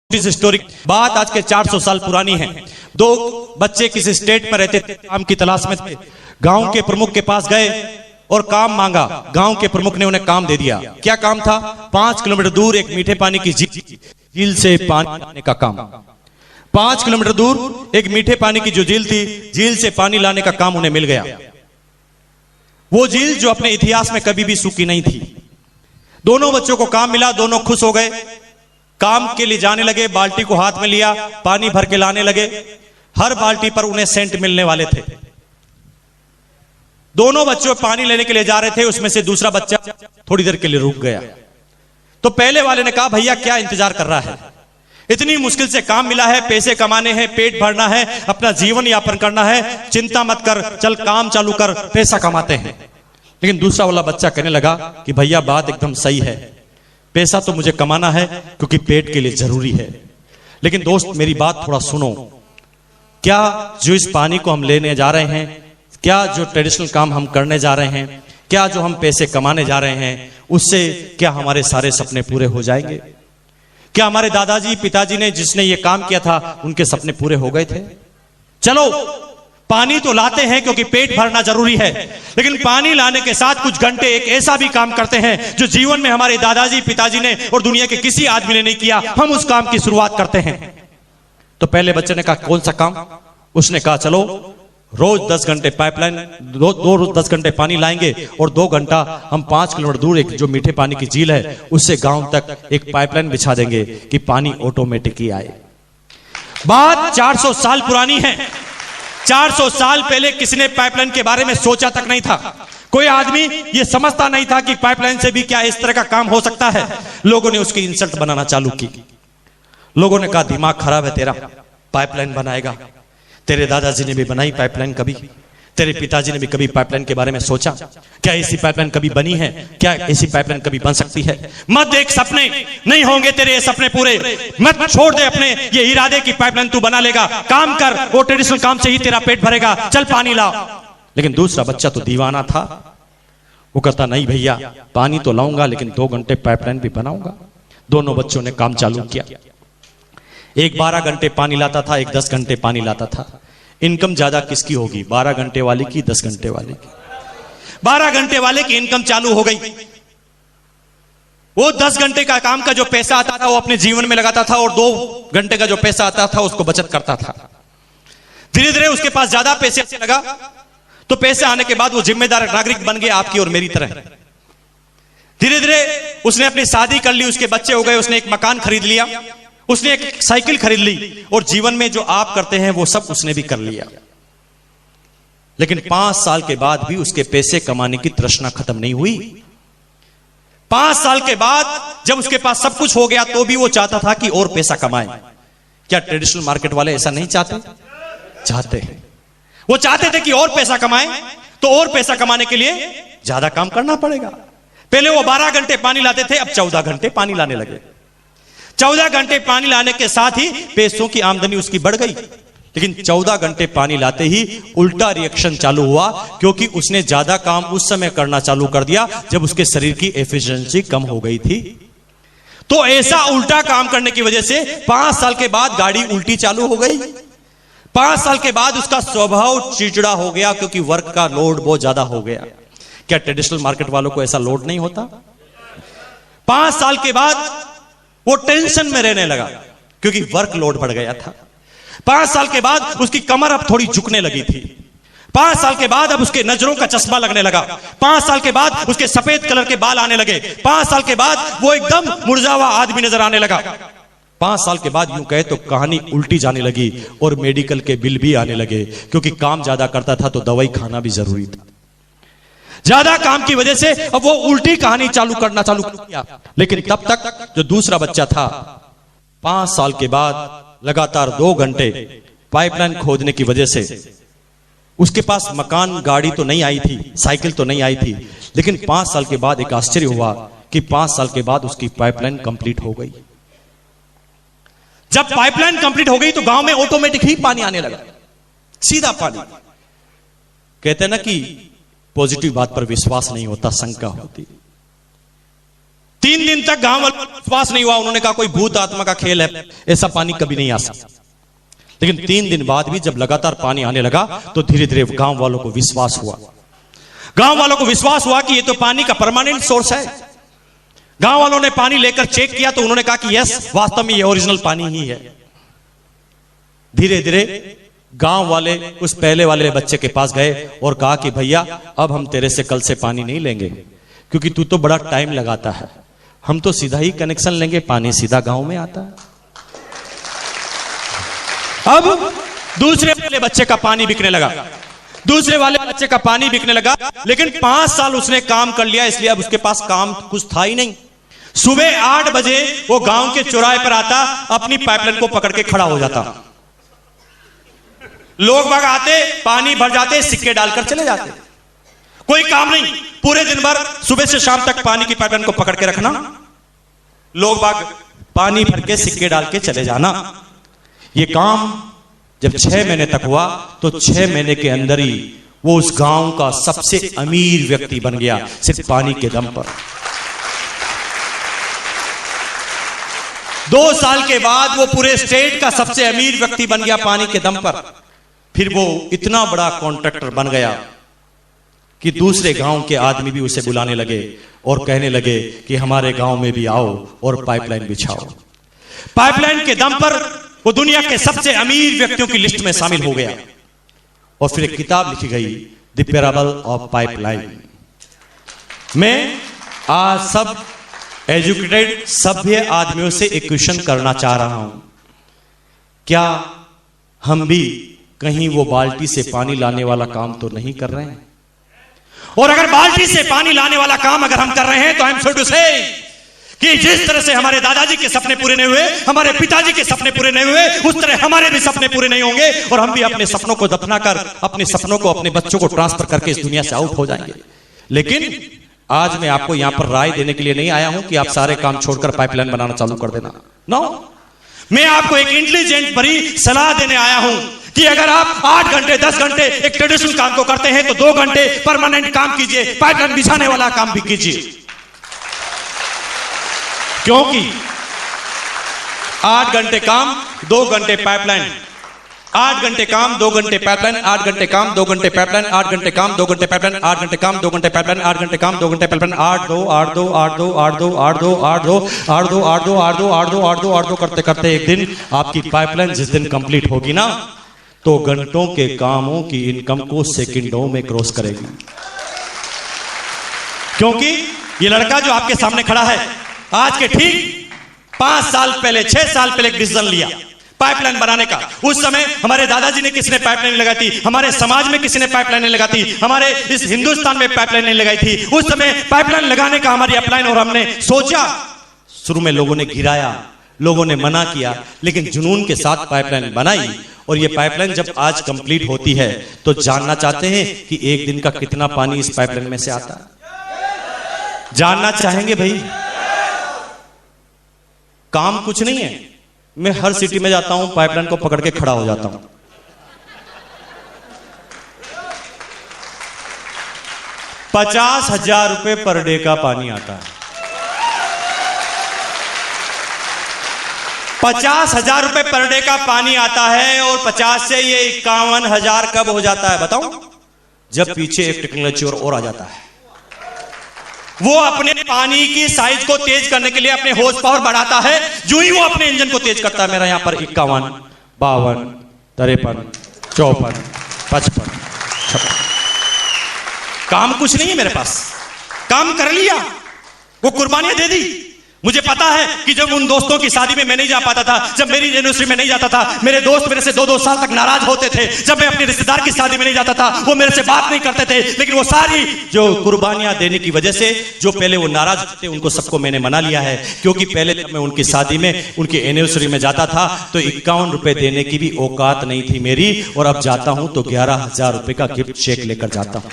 Story बात आज के 400 साल पुरानी है। दो बच्चे किसी स्टेट में रहते थे, काम की तलाश में थे। गांव के प्रमुख के पास गए और काम मांगा। गांव के प्रमुख ने उन्हें काम दे दिया। क्या काम था? 5 किलोमीटर दूर एक मीठे पानी की झील से पानी लाने का काम। 5 किलोमीटर दूर एक मीठे पानी की जो झील थी, झील से पानी लाने का काम उन्हें मिल गया। वो झील जो अपने इतिहास में कभी भी सूखी नहीं थी। दोनों बच्चों को काम मिला, दोनों खुश हो गए। काम के लिए जाने लगे, बाल्टी को हाथ में लिया, पानी भर के लाने लगे। हर बाल्टी पर उन्हें सेंट मिलने वाले थे। दोनों बच्चों पानी लेने के लिए जा रहे थे, उसमें से दूसरा बच्चा थोड़ी देर के लिए रुक गया। तो पहले वाले ने कहा, भैया क्या इंतजार कर रहा है? इतनी मुश्किल से काम मिला है, पैसे कमाने हैं, पेट भरना है, अपना जीवन यापन करना है, चिंता मत कर, चल काम चालू कर, पैसा कमाते हैं। लेकिन दूसरा वाला बच्चा कहने लगा कि भैया बात एकदम सही है, पैसा तो मुझे कमाना है क्योंकि पेट के लिए जरूरी है। लेकिन दोस्त मेरी बात थोड़ा सुनो, क्या जो इस पानी को हम लेने जा रहे हैं, क्या जो ट्रेडिशनल काम हम करने जा रहे हैं, क्या जो हम पैसे कमाने जा रहे हैं, उससे क्या हमारे सारे सपने पूरे हो जाएंगे? क्या हमारे दादाजी पिताजी ने जिसने ये काम किया था उनके सपने पूरे हो गए थे? चलो पानी तो लाते हैं क्योंकि पेट भरना जरूरी है, लेकिन पानी लाने के साथ कुछ घंटे एक ऐसा भी काम करते हैं जो जीवन में हमारे दादाजी पिताजी ने और दुनिया के किसी आदमी ने नहीं किया, हम उस काम की शुरुआत करते हैं। तो पहले बच्चे ने कहा, कौन सा काम? उसने कहा, चलो रोज 10 घंटे पाइपलाइन, रोज 10 घंटे पानी लाएंगे और 2 घंटा हम 5 किलोमीटर दूर एक जो मीठे पानी की झील है उससे गांव तक एक पाइपलाइन बिछा देंगे कि पानी ऑटोमेटिक ही आए। बात 400 साल पुरानी है। 400 साल पहले किसी ने पाइपलाइन के बारे में सोचा तक नहीं था। कोई आदमी यह समझता नहीं था कि पाइपलाइन से भी क्या इस तरह का काम हो सकता है। लोगों ने उसकी इंसल्ट बनाना चालू की। लोगों ने कहा, दिमाग खराब है तेरा, पाइपलाइन बनाएगा? तेरे दादाजी ने भी बनाई पाइपलाइन कभी? तेरे पिताजी ने भी कभी पाइपलाइन के बारे में सोचा? क्या ऐसी पाइपलाइन कभी बनी है? क्या ऐसी पाइपलाइन कभी बन सकती है? मत देख सपने, नहीं होंगे तेरे ये सपने पूरे। मत छोड़ दे अपने ये इरादे की पाइपलाइन तू बना लेगा। काम कर, वो ट्रेडिशनल काम से ही तेरा पेट भरेगा, चल पानी ला। लेकिन दूसरा बच्चा तो दीवाना था। वो कहता, नहीं भैया पानी तो लाऊंगा लेकिन 2 घंटे पाइपलाइन भी बनाऊंगा। दोनों बच्चों ने काम चालू किया। एक 12 घंटे पानी लाता था, एक 10 घंटे पानी लाता था। इनकम ज्यादा किसकी होगी, 12 घंटे वाले की, 10 घंटे वाले की? 12 घंटे वाले की इनकम चालू हो गई। वो 10 घंटे का काम का जो पैसा आता था वो अपने जीवन में लगाता था और 2 घंटे का जो पैसा आता था उसको बचत करता था। धीरे धीरे उसके पास ज्यादा पैसे आने लगा, तो पैसे आने के बाद वो जिम्मेदार नागरिक बन गया आपकी और मेरी तरह। धीरे धीरे उसने अपनी शादी कर ली, उसके बच्चे हो गए, उसने एक मकान खरीद लिया, उसने एक साइकिल खरीद ली और जीवन में जो आप करते हैं वो सब उसने भी कर लिया। लेकिन 5 साल के बाद भी उसके पैसे कमाने की तृष्णा खत्म नहीं हुई। 5 साल के बाद जब उसके पास सब कुछ हो गया तो भी वो चाहता था कि और पैसा कमाए। क्या ट्रेडिशनल मार्केट वाले ऐसा नहीं चाहते? चाहते हैं। वो चाहते थे कि और पैसा कमाए, तो और पैसा कमाने के लिए ज्यादा काम करना पड़ेगा। पहले वो 12 घंटे पानी लाते थे, अब 14 घंटे पानी लाने लगे। 14 घंटे पानी लाने के साथ ही पैसों की आमदनी उसकी बढ़ गई। लेकिन 14 घंटे पानी लाते ही उल्टा रिएक्शन चालू हुआ, क्योंकि उसने ज्यादा काम उस समय करना चालू कर दिया जब उसके शरीर की एफिशिएंसी कम हो गई थी। तो ऐसा उल्टा काम करने की वजह से 5 साल के बाद गाड़ी उल्टी चालू हो गई। 5 साल के बाद उसका स्वभाव चिड़चिड़ा हो गया, क्योंकि वर्क का लोड बहुत ज्यादा हो गया। क्या ट्रेडिशनल मार्केट वालों को ऐसा लोड नहीं होता? 5 साल के बाद वो टेंशन में रहने लगा क्योंकि वर्क लोड बढ़ गया था। 5 साल के बाद उसकी कमर अब थोड़ी झुकने लगी थी। 5 साल के बाद अब उसके नजरों का चश्मा लगने लगा। 5 साल के बाद उसके सफेद कलर के बाल आने लगे। 5 साल के बाद वो एकदम मुरझा हुआ आदमी नजर आने लगा। 5 साल के बाद यूं कहे तो कहानी उल्टी जाने लगी और मेडिकल के बिल भी आने लगे, क्योंकि काम ज्यादा करता था तो दवाई खाना भी जरूरी था। ज्यादा काम की वजह से अब वो उल्टी कहानी चालू किया। लेकिन तब तक जो दूसरा बच्चा था, 5 साल के बाद लगातार 2 घंटे पाइपलाइन खोदने की वजह से उसके पास मकान गाड़ी तो नहीं आई थी, साइकिल तो नहीं आई थी, लेकिन 5 साल के बाद एक आश्चर्य हुआ कि 5 साल के बाद उसकी पाइपलाइन कंप्लीट हो गई। जब पाइपलाइन कंप्लीट हो गई तो गांव में ऑटोमेटिक ही पानी आने लगा, सीधा पानी। कहते हैं ना कि पॉजिटिव बात पर विश्वास नहीं होता, शंका होती। 3 दिन तक गांव वालों को विश्वास नहीं हुआ। उन्होंने कहा कोई भूत आत्मा का खेल है, ऐसा पानी कभी नहीं आ सकता। लेकिन 3 दिन बाद भी जब लगातार पानी आने लगा तो धीरे धीरे गांव वालों को विश्वास हुआ। गांव वालों को विश्वास हुआ कि ये तो पानी का परमानेंट सोर्स है। गांव वालों ने पानी लेकर चेक किया तो उन्होंने कहा कि यस, वास्तव में ये ओरिजिनल पानी ही है। धीरे धीरे गांव वाले उस पहले वाले बच्चे के पास गए और कहा कि भैया अब हम तेरे से कल से पानी नहीं लेंगे, क्योंकि तू तो बड़ा टाइम लगाता है। हम तो सीधा ही कनेक्शन लेंगे, पानी सीधा गांव में आता है। अब दूसरे वाले बच्चे का पानी बिकने लगा, दूसरे वाले बच्चे का पानी बिकने लगा। लेकिन 5 साल उसने काम कर लिया, इसलिए अब उसके पास काम कुछ था ही नहीं। सुबह 8 बजे वो गांव के चौराहे पर आता, अपनी पाइपलाइन को पकड़ के खड़ा हो जाता। लोग बाग आते, पानी भर जाते, सिक्के डालकर चले जाते। कोई काम नहीं, पूरे दिन भर सुबह से शाम तक पानी की पाइपलाइन को पकड़ के रखना, लोग बाग पानी भर के सिक्के डाल के चले जाना। ये काम जब 6 महीने तक हुआ तो 6 महीने के अंदर ही वो उस गांव का सबसे अमीर व्यक्ति बन गया, सिर्फ पानी के दम पर। 2 साल के बाद वो पूरे स्टेट का सबसे अमीर व्यक्ति बन गया पानी के दम पर। फिर वो इतना बड़ा कॉन्ट्रैक्टर बन गया कि दूसरे गांव के आदमी भी उसे बुलाने लगे और कहने लगे कि हमारे गांव में भी आओ और पाइपलाइन बिछाओ। पाइपलाइन के दम पर वो दुनिया के सबसे अमीर व्यक्तियों की लिस्ट में शामिल हो गया। और फिर एक किताब लिखी गई, द पैराबल ऑफ पाइपलाइन। मैं आज सब एजुकेटेड सभ्य आदमियों से एक क्वेश्चन करना चाह रहा हूं, क्या हम भी कहीं वो बाल्टी से पानी लाने वाला काम तो नहीं कर रहे हैं? और अगर बाल्टी से पानी लाने वाला काम अगर हम कर रहे हैं तो आई एम सॉरी टू से कि जिस तरह से हमारे दादाजी के सपने पूरे नहीं हुए, हमारे पिताजी के सपने पूरे नहीं हुए, उस तरह हमारे भी सपने पूरे नहीं होंगे और हम भी अपने सपनों को दफनाकर, अपने सपनों को अपने बच्चों को ट्रांसफर करके इस दुनिया से आउट हो जाएंगे। लेकिन आज मैं आपको यहां पर राय देने के लिए नहीं आया हूं कि आप सारे काम छोड़कर पाइपलाइन बनाना चालू कर देना। नो, मैं आपको एक इंटेलिजेंट भरी सलाह देने आया हूं कि अगर आप 8 घंटे 10 घंटे एक ट्रेडिशनल काम को करते हैं तो 2 घंटे परमानेंट काम कीजिए, पाइपलाइन बिछाने वाला काम भी कीजिए। क्योंकि 8 घंटे काम 2 घंटे पाइपलाइन, 8 घंटे काम 2 घंटे पाइपलाइन, 8 घंटे काम 2 घंटे पाइपलाइन, 8 घंटे काम 2 घंटे पाइपलाइन, 8 घंटे काम 2 घंटे पाइपलाइन, 8 घंटे काम 2 घंटे पाइपलाइन, 8 2 8 2 8 2 8 2 8 2 8 2 8 2 8 2 8 2 8 2 8 2 8 2 करते करते एक दिन आपकी पाइपलाइन जिस दिन कंप्लीट होगी ना, तो घंटों के कामों की इनकम को सेकंडों में क्रॉस करेगी। क्योंकि ये लड़का जो आपके सामने खड़ा है, आज के ठीक 5 साल पहले 6 साल पहले एक डिसीजन लिया पाइपलाइन बनाने का। उस समय हमारे दादाजी ने किसी ने पाइपलाइन लगाई थी, हमारे समाज में किसी ने पाइपलाइन नहीं लगाई थी, हमारे इस हिंदुस्तान में पाइपलाइन नहीं लगाई थी। उस समय पाइपलाइन लगाने का हमारी अपलाइन और हमने सोचा। शुरू में लोगों ने गिराया, लोगों ने मना किया, लेकिन जुनून के साथ पाइपलाइन बनाई। और ये पाइपलाइन जब आज कंप्लीट होती है तो जानना चाहते हैं कि एक दिन का कितना पानी इस पाइपलाइन में से आता है? जानना चाहेंगे भाई? काम कुछ नहीं है, मैं हर सिटी में जाता हूं, पाइपलाइन को पकड़ के खड़ा हो जाता हूं। ₹50,000 पर डे का पानी आता है। 50,000 पर डे का पानी आता है और 50 से ये 51,000 कब हो जाता है बताऊं? जब पीछे एक टेक्नोलॉजी और आ जाता है। वो अपने पानी की साइज को तेज करने के लिए अपने हॉर्स पावर बढ़ाता है। जो ही वो अपने इंजन को तेज करता है, मेरा यहां पर 51, 52, 53, 54, 55, 56, काम कुछ नहीं है मेरे पास, काम कर लिया, वो कुर्बानियां दे दी। मुझे पता है कि जब उन दोस्तों की शादी में मैं नहीं जा पाता था, जब मेरी यूनिवर्सिटी में नहीं जाता था, मेरे दोस्त मेरे से 2-2 साल तक नाराज होते थे। जब मैं अपने रिश्तेदार की शादी में नहीं जाता था, वो मेरे से बात नहीं करते थे। लेकिन वो सारी जो कुर्बानियां देने की वजह से जो पहले वो नाराज थे, उनको सबको मैंने मना लिया है। क्योंकि पहले जब मैं उनकी शादी में, उनकी एनिवर्सरी में जाता था तो ₹51 देने की भी औकात नहीं थी मेरी, और अब जाता हूं तो ₹11,000 का गिफ्ट चेक लेकर जाता हूं।